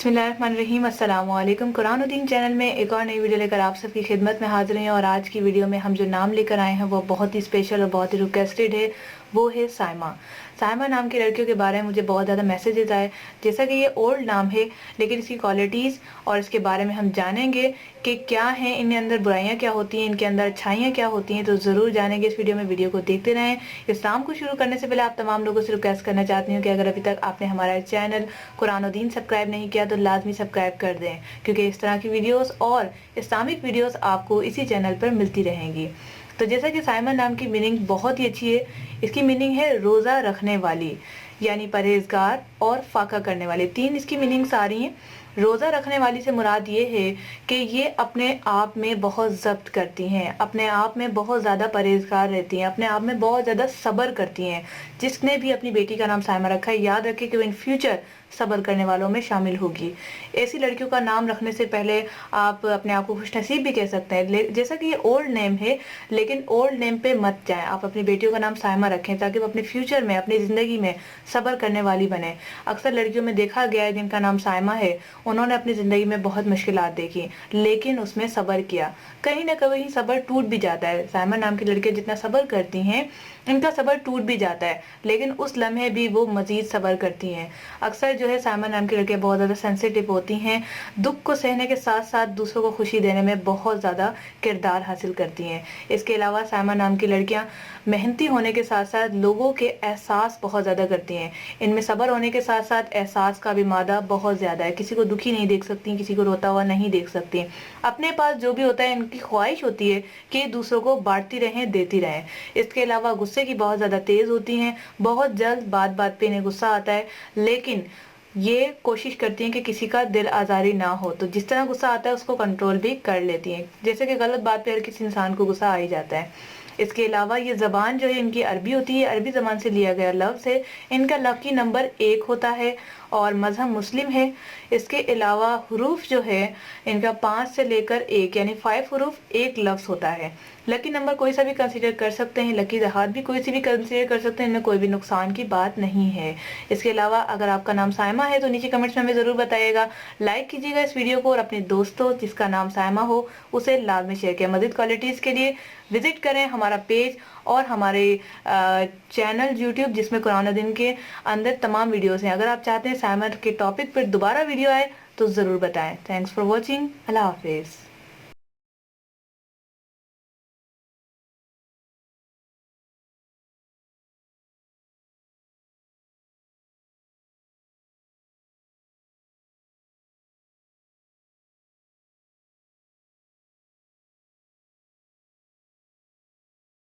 बिस्मिल्लाहिर्रहमानिर्रहीम। अस्सलाम वालेकुम। कुरान ओ दीन चैनल में एक और नई वीडियो लेकर आप सबकी खिदमत में हाजिर हैं और आज की वीडियो में हम जो नाम लेकर आए हैं वो बहुत ही स्पेशल और बहुत ही रिक्वेस्टेड है। वो है साइमा। साइमा नाम की लड़कियों के बारे में मुझे बहुत ज़्यादा मैसेजेस आए। जैसा कि ये ओल्ड नाम है लेकिन इसकी क्वालिटीज़ और इसके बारे में हम जानेंगे कि क्या हैं, इनके अंदर बुराइयां क्या होती हैं, इनके अंदर अच्छाइयां क्या होती हैं, तो ज़रूर जानेंगे इस वीडियो में। वीडियो को देखते रहें। इस नाम को शुरू करने से पहले आप तमाम लोगों से रिक्वेस्ट करना चाहती हूँ कि अगर अभी तक आपने हमारा चैनल कुरान ओ दीन सब्सक्राइब नहीं किया तो लाजमी सब्सक्राइब कर दें, क्योंकि इस तरह की वीडियोस और इस्लामिक वीडियोस आपको इसी चैनल पर मिलती रहेंगी। तो जैसा कि साइमा नाम की मीनिंग बहुत ही अच्छी है। इसकी मीनिंग है रोज़ा रखने वाली, यानी परहेजगार और फाका करने वाली। तीन इसकी मीनिंग्स आ रही हैं। रोज़ा रखने वाली से मुराद ये है कि ये अपने आप में बहुत ज़ब्त करती हैं, अपने आप में बहुत ज़्यादा परहेजगार रहती हैं, अपने आप में बहुत ज़्यादा सब्र करती हैं। जिसने भी अपनी बेटी का नाम साइमा रखा है, याद रखें कि वो इन फ्यूचर सब्र करने वालों में शामिल होगी। ऐसी लड़कियों का नाम रखने से पहले आप अपने आप को खुशनसीब भी कह सकते हैं। जैसा कि ये ओल्ड नेम है, लेकिन ओल्ड नेम पे मत जाएं। आप अपनी बेटियों का नाम साइमा रखें ताकि वो अपने फ्यूचर में, अपनी ज़िंदगी में सब्र करने वाली बने। अक्सर लड़कियों में देखा गया है जिनका नाम साइमा है, उन्होंने अपनी ज़िंदगी में बहुत मुश्किलात देखी लेकिन उसमें सब्र किया। कहीं ना कहीं सब्र टूट भी जाता है। साइमा नाम की लड़कियां जितना सब्र करती हैं, इनका सब्र टूट भी जाता है, लेकिन उस लम्हे भी वो मजीद सब्र करती हैं। अक्सर जो है साइमा नाम की लड़कियां बहुत ज़्यादा सेंसिटिव होती हैं। दुख को सहने के साथ साथ दूसरों को खुशी देने में बहुत ज़्यादा किरदार हासिल करती हैं। इसके अलावा साइमा नाम की लड़कियां मेहनती होने के साथ साथ लोगों के एहसास बहुत ज़्यादा करती हैं। इनमें सब्र होने के साथ साथ एहसास का भी मादा बहुत ज़्यादा है। किसी को दुखी नहीं देख सकती, किसी को रोता हुआ नहीं देख सकती। अपने पास जो भी होता है, इनकी ख्वाहिश होती है कि दूसरों को बांटती रहें, देती रहें। इसके अलावा गुस्से की बहुत ज़्यादा तेज़ होती हैं। बहुत जल्द बात बात पे इन्हें गुस्सा आता है, लेकिन ये कोशिश करती हैं कि किसी का दिल आज़ारी ना हो, तो जिस तरह गुस्सा आता है उसको कंट्रोल भी कर लेती हैं। जैसे कि गलत बात पे हर किसी इंसान को गुस्सा आ ही जाता है। इसके अलावा ये ज़बान जो है इनकी अरबी होती है, अरबी ज़बान से लिया गया लफ्ज़ है। इनका लकी नंबर 1 होता है और मज़हब मुस्लिम है। इसके अलावा हुरूफ जो है इनका 5 से लेकर 1 यानी 5 हुरूफ एक लफ्ज़ होता है। लकी नंबर कोई सा भी कंसीडर कर सकते हैं, लकी जहाद भी कोई सी भी कंसीडर कर सकते हैं, इनमें कोई भी नुकसान की बात नहीं है। इसके अलावा अगर आपका नाम साइमा है तो नीचे कमेंट्स में हमें ज़रूर बताइएगा। लाइक कीजिएगा इस वीडियो को और अपने दोस्तों जिसका नाम साइमा हो उसे लाजमी शेयर किया। मज़ीद क्वालिटीज़ के लिए विजिट करें हमारा पेज और हमारे चैनल यूट्यूब, जिसमें कुरान ओ दीन के अंदर तमाम वीडियोस हैं। अगर आप चाहते हैं साइमा के टॉपिक पर दोबारा वीडियो आए तो ज़रूर बताएं। Thanks for watching. अल्लाह हाफिज़।